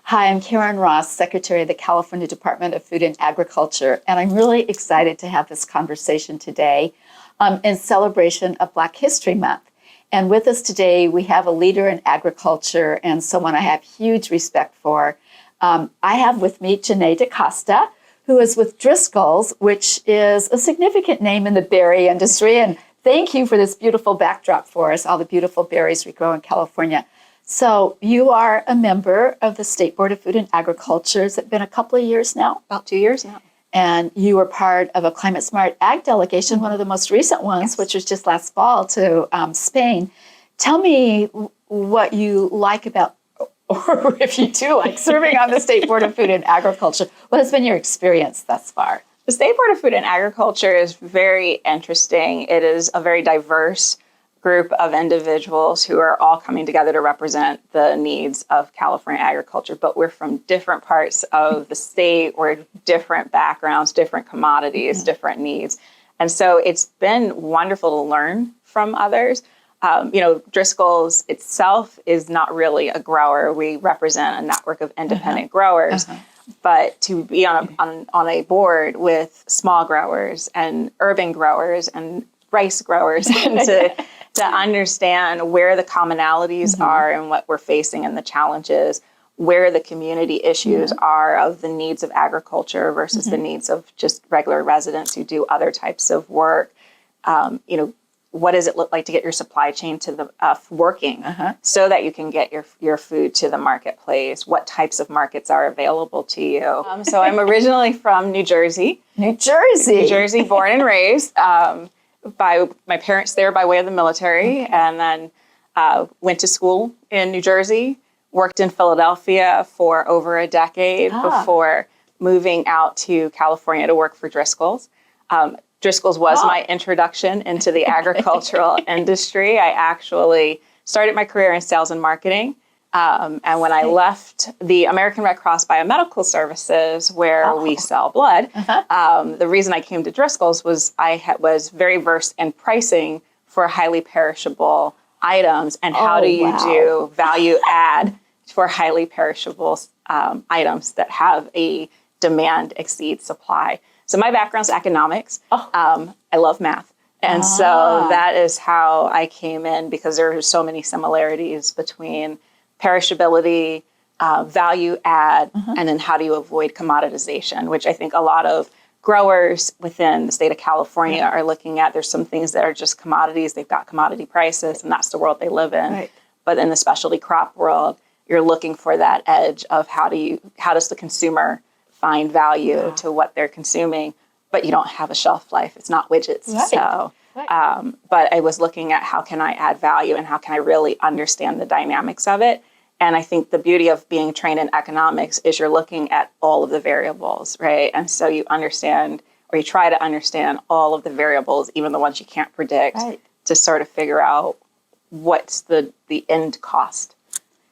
Hi, I'm Karen Ross, Secretary of the California Department of Food and Agriculture, and I'm really excited to have this conversation today in celebration of Black History Month. And with us today, we have a leader in agriculture and someone I have huge respect for. I have with me Jenet DeCosta, who is with Driscoll's, which is a significant name in the berry industry. And thank you for this beautiful backdrop for us, all the beautiful berries we grow in California. So you are a member of the State Board of Food and Agriculture. Has it been a couple of years now? About 2 years now. And you were part of a Climate Smart Ag delegation, one of the most recent ones, Yes. which was just last fall to Spain. Tell me what you like about, or if you do like serving on the State Board of Food and Agriculture. What has been your experience thus far? The State Board of Food and Agriculture is very interesting. It is a very diverse group of individuals who are all coming together to represent the needs of California agriculture, but we're from different parts of the state, we're different backgrounds, different commodities, different needs. And so it's been wonderful to learn from others. Driscoll's itself is not really a grower. We represent a network of independent growers. But to be on a board with small growers and urban growers and rice growers and to understand where the commonalities are and what we're facing and the challenges, where the community issues are of the needs of agriculture versus the needs of just regular residents who do other types of work. What does it look like to get your supply chain to the working so that you can get your food to the marketplace? What types of markets are available to you? So I'm originally from New Jersey. New Jersey, Born and raised. By my parents there by way of the military, and then went to school in New Jersey, worked in Philadelphia for over a decade before moving out to California to work for Driscoll's. Driscoll's was my introduction into the agricultural industry. I actually started my career in sales and marketing. And when I left the American Red Cross Biomedical Services, where we sell blood, the reason I came to Driscoll's was I was very versed in pricing for highly perishable items and how do you do value add for highly perishable items that have a demand exceed supply. So my background's economics. I love math. And so that is how I came in, because there are so many similarities between perishability, value add, and then how do you avoid commoditization, which I think a lot of growers within the state of California are looking at. There's some things that are just commodities. They've got commodity prices, and that's the world they live in. Right. But in the specialty crop world, you're looking for that edge of how does the consumer find value to what they're consuming, but you don't have a shelf life. It's not widgets. Right. So. But I was looking at how can I add value and how can I really understand the dynamics of it. And I think the beauty of being trained in economics is you're looking at all of the variables, right? And so you understand, or you try to understand all of the variables, even the ones you can't predict, to sort of figure out what's the end cost.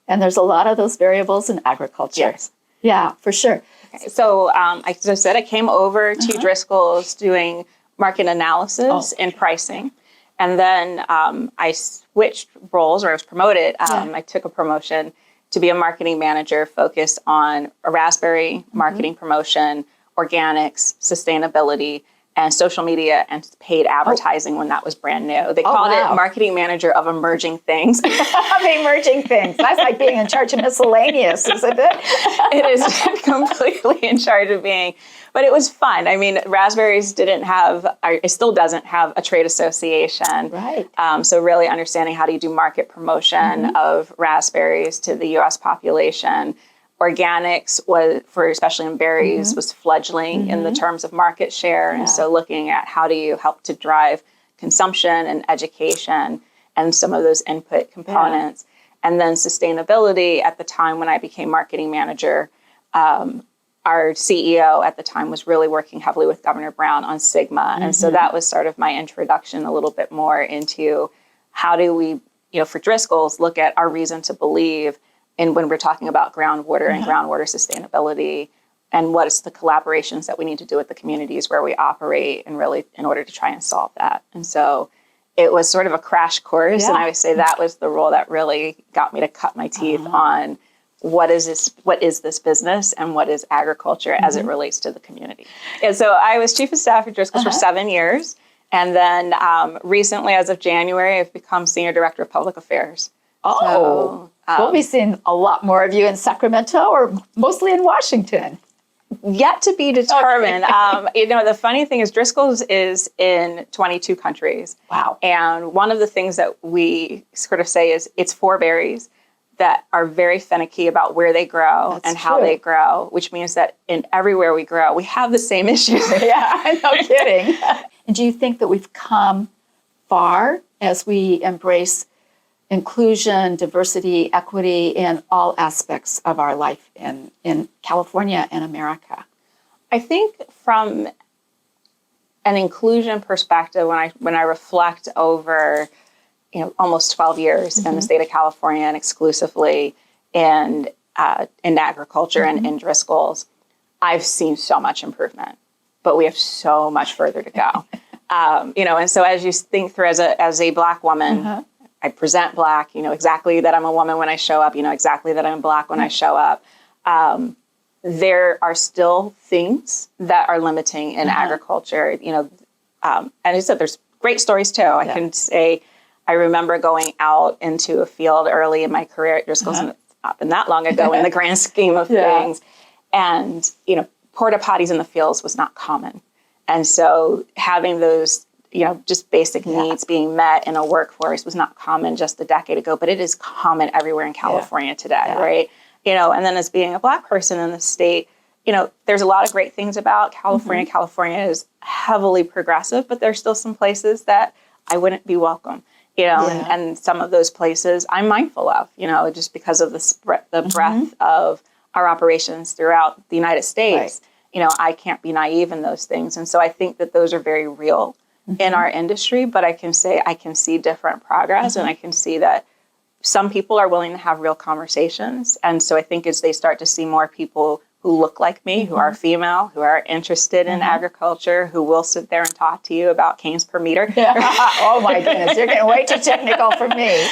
And there's a lot of those variables in agriculture. Yes. Yeah, for sure. Okay. So as I said, I came over to Driscoll's doing market analysis and pricing. And then I switched roles, or I was promoted. I took a promotion to be a marketing manager focused on a raspberry marketing promotion, organics, sustainability, and social media and paid advertising when that was brand new. They called it marketing manager of emerging things. Of emerging things. That's like being in charge of miscellaneous, isn't it? It is completely in charge of being. But it was fun. I mean, Raspberries it still doesn't have a trade association. Right. So really understanding how do you do market promotion of raspberries to the U.S. population. Organics was, especially in berries, was fledgling in the terms of market share. And so looking at how do you help to drive consumption and education and some of those input components. And then sustainability, at the time when I became marketing manager, our CEO at the time was really working heavily with Governor Brown on Sigma. And so that was sort of my introduction a little bit more into how do we, for Driscoll's, look at our reason to believe in when we're talking about groundwater and groundwater sustainability, and what is the collaborations that we need to do with the communities where we operate, and really in order to try and solve that. And so it was sort of a crash course. And I would say that was the role that really got me to cut my teeth on what is this business and what is agriculture as it relates to the community. And so I was chief of staff at Driscoll for 7 years. And then recently, as of January, I've become senior director of public affairs. Oh, so, we'll be seeing a lot more of you in Sacramento or mostly in Washington. Yet to be determined. Okay. The funny thing is Driscoll's is in 22 countries. Wow. And one of the things that we sort of say is it's 4 berries that are very finicky about where they grow and how they grow, which means that in everywhere we grow, we have the same issues. Yeah, no kidding. And do you think that we've come far as we embrace inclusion, diversity, equity in all aspects of our life in California and America? I think from an inclusion perspective, when I reflect over almost 12 years in the state of California and exclusively in agriculture and in Driscoll's, I've seen so much improvement, but we have so much further to go. And so as you think through as a Black woman, I present Black, exactly that I'm a woman when I show up, exactly that I'm Black when I show up. There are still things that are limiting in agriculture, and I said there's great stories too. I can say, I remember going out into a field early in my career at Driscoll's, and it's not been that long ago in the grand scheme of things. And, porta potties in the fields was not common. And so having those, just basic needs being met in a workforce was not common just a decade ago, but it is common everywhere in California today, right? And then as being a Black person in the state, there's a lot of great things about California. California is heavily progressive, but there's still some places that I wouldn't be welcome. And some of those places I'm mindful of, just because of the breadth of our operations throughout the United States. I can't be naive in those things. And so I think that those are very real in our industry, but I can see different progress, and I can see that some people are willing to have real conversations. And so I think as they start to see more people who look like me, who are female, who are interested in agriculture, who will sit there and talk to you about canes per meter. Oh my goodness, you're getting way too technical for me.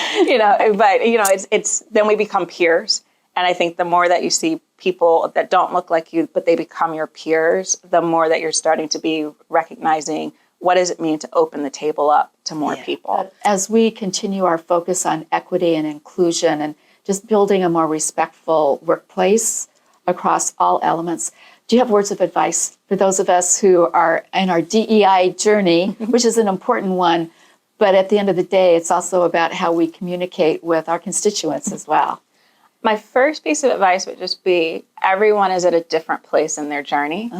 But it's then we become peers. And I think the more that you see people that don't look like you, but they become your peers, the more that you're starting to be recognizing what does it mean to open the table up to more people. As we continue our focus on equity and inclusion and just building a more respectful workplace across all elements, do you have words of advice for those of us who are in our DEI journey, which is an important one, but at the end of the day, it's also about how we communicate with our constituents as well? My first piece of advice would just be everyone is at a different place in their journey,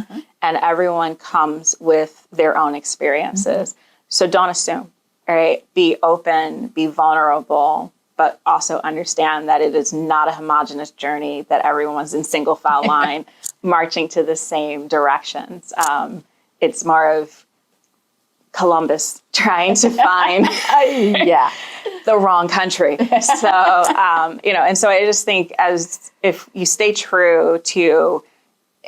and everyone comes with their own experiences. So don't assume, right? Be open, be vulnerable, but also understand that it is not a homogenous journey, that everyone's in single file line marching to the same directions. It's more of Columbus trying to find the wrong country. So, and so I just think as if you stay true to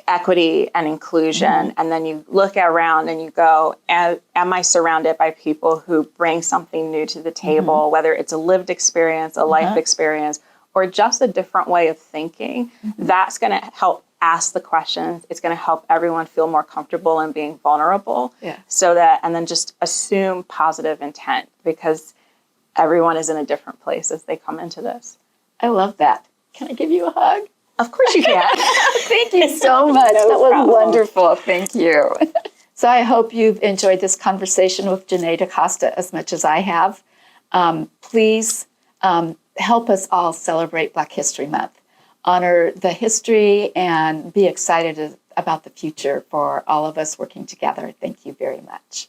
equity and inclusion, and then you look around and you go, am I surrounded by people who bring something new to the table, whether it's a lived experience, a life experience, or just a different way of thinking, that's going to help ask the questions. It's going to help everyone feel more comfortable in being vulnerable. So that, and then just assume positive intent, because everyone is in a different place as they come into this. I love that. Can I give you a hug? Of course you can. Thank you so much. That was wonderful. Thank you. So I hope you've enjoyed this conversation with Jenet DeCosta as much as I have. Please help us all celebrate Black History Month. Honor the history and be excited about the future for all of us working together. Thank you very much.